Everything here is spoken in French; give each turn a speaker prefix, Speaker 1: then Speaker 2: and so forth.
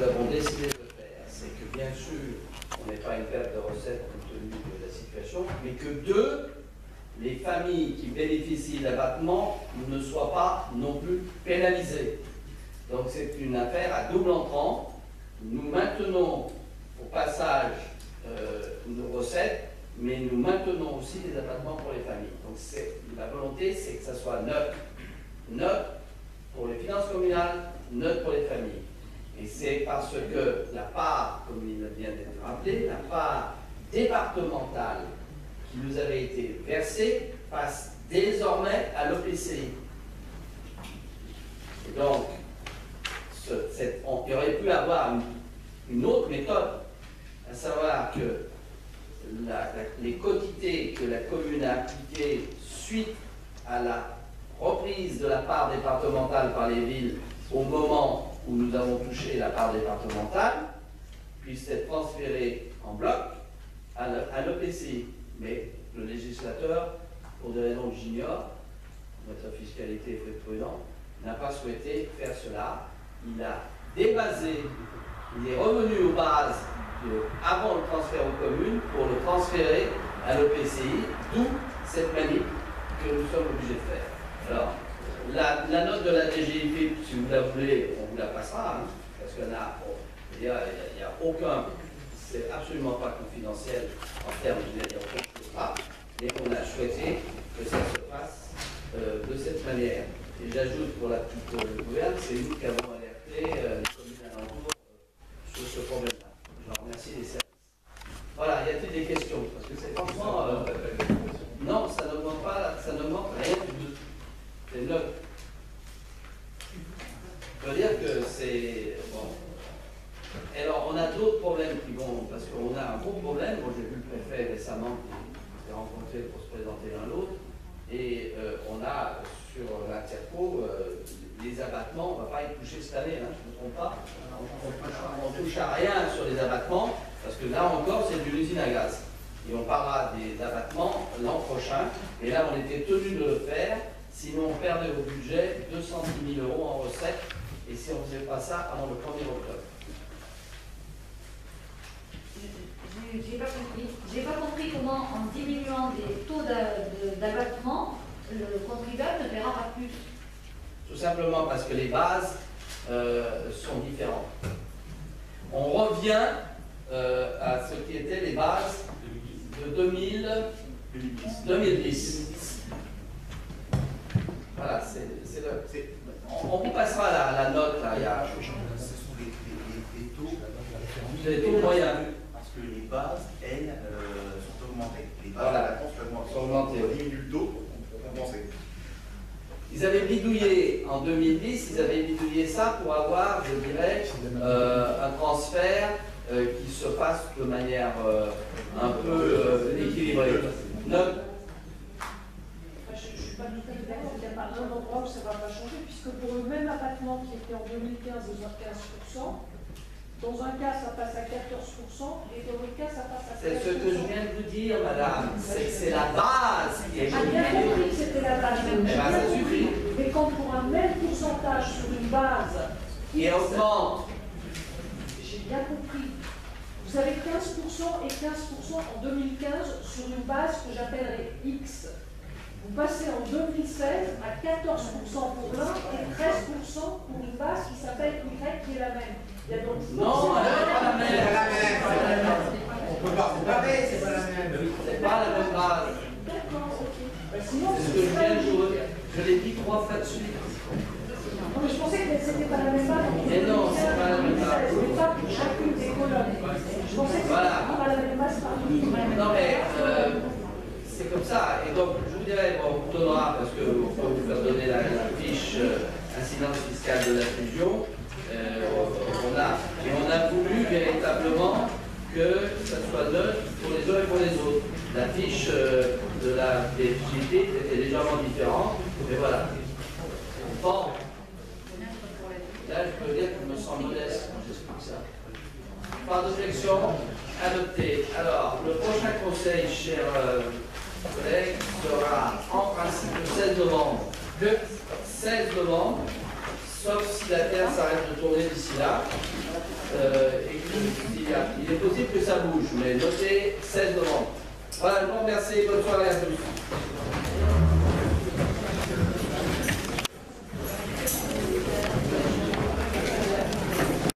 Speaker 1: avons décidé de faire, c'est que bien sûr, on n'est pas une perte de recettes compte tenu de la situation, mais que deux, les familles qui bénéficient d'abattement ne soient pas non plus pénalisées. Donc c'est une affaire à double entrant. Nous maintenons au passage nos recettes, mais nous maintenons aussi les abattements pour les familles. Donc la volonté, c'est que ça soit neutre. Neutre pour les finances communales, neutre pour les familles. Et c'est parce que la part, comme il vient d'être rappelé, la part départementale qui nous avait été versée passe désormais à l'OPCI. Et donc, il aurait pu avoir une autre méthode, à savoir que les quotités que la commune a appliquées suite à la reprise de la part départementale par les villes au moment où nous avons touché la part départementale puissent être transférées en bloc à l'EPCI. Mais le législateur, pour des raisons que j'ignore, notre fiscalité est très prudente, n'a pas souhaité faire cela. Il a débasé, il est revenu aux bases avant le transfert aux communes pour le transférer à l'EPCI, d'où cette manip que nous sommes obligés de faire. Alors, la note de la DGIP, si vous la voulez, on vous la passera, hein, parce qu'il n'y a aucun, c'est absolument pas confidentiel en termes de mais on a souhaité que ça se fasse de cette manière. Et j'ajoute pour la petite gouverne, c'est nous qui avons alerté les communes alentours sur ce problème-là. Je leur remercie les services. Voilà, y a-t-il des questions? Parce que c'est franchement... non, ça n'augmente pas, ça n'augmente rien du tout. C'est neutre. Je veux dire que c'est... Bon. Alors, on a d'autres problèmes qui vont... Parce qu'on a un gros problème. Moi, j'ai vu le préfet récemment qui s'est rencontré pour se présenter l'un l'autre. Et on a sur l'Interco les abattements, on ne va pas y toucher cette année, hein, je ne me trompe pas. On ne touche à rien sur les abattements, parce que là encore, c'est de l'usine à gaz. Et on parlera des abattements l'an prochain. Et là, on était tenu de le faire, sinon on perdait au budget 210 000 € en recettes, et si on ne faisait pas ça avant le 1er octobre.
Speaker 2: J'ai pas compris comment, en diminuant les taux d'abattement, le contribuable ne paiera pas plus.
Speaker 1: Tout simplement parce que les bases sont différentes. On revient à ce qui étaient les bases de 2010. Voilà, on vous passera la note. Là,
Speaker 3: ce sont les taux.
Speaker 1: Les taux moyens.
Speaker 3: Parce que les bases, elles, sont augmentées. Les bases
Speaker 1: Voilà.
Speaker 3: de la France
Speaker 1: Sont augmentées.
Speaker 3: On diminue le taux pour compenser.
Speaker 1: Ils avaient bidouillé, en 2010, ils avaient bidouillé ça pour avoir, je dirais, un transfert qui se fasse de manière un peu équilibrée.
Speaker 4: Je ne suis pas du tout d'accord, il n'y a pas un endroit où ça ne va pas changer, puisque pour le même abattement qui était en 2015 de 15%, dans un cas ça passe à 14% et dans l'autre cas ça passe à 15%.
Speaker 1: C'est ce que je viens de vous dire, madame. C'est la base qui est
Speaker 4: J'ai bien compris que c'était la base,
Speaker 1: Eh ben, ça suffit.
Speaker 4: mais quand pour un même pourcentage sur une base
Speaker 1: Et augmente.
Speaker 4: j'ai bien compris. Vous avez 15% et 15% en 2015 sur une base que j'appellerais X. Vous passez en 2016 à 14% pour l'un et 13% pour une base qui s'appelle Y qui est la même. Il y a donc
Speaker 1: Non, elle n'est pas la même.
Speaker 3: On peut pas comparer, c'est pas la même.
Speaker 1: C'est pas la même base.
Speaker 4: D'accord, ok. Sinon,
Speaker 1: C'est ce que je viens de jouer. Je l'ai dit 3 fois de suite.
Speaker 4: Non, mais je pensais que c'était pas la même base.
Speaker 1: Mais non, c'est pas la même base.
Speaker 4: Mais pas pour chacune des colonnes. Je pensais que
Speaker 1: Voilà.
Speaker 4: c'était pas la même base partout.
Speaker 1: Non mais c'est comme ça. Et donc je vous dirais, bon, on vous donnera, parce que vous pouvez vous faire donner la fiche incidence fiscale de la fusion. On a voulu véritablement que ça soit neutre pour les uns et pour les autres. La fiche de la DGT était légèrement différente, mais voilà. Bon. Là, je peux dire que je me sens modeste quand j'explique ça. Pas d'objection, adopté. Alors, le prochain conseil, chers collègues, sera en principe le 16 novembre. Le 16 novembre, sauf si la Terre s'arrête de tourner d'ici là. Et il est possible que ça bouge, mais notez 16 novembre. Voilà, je vous remercie, bonne soirée à tous.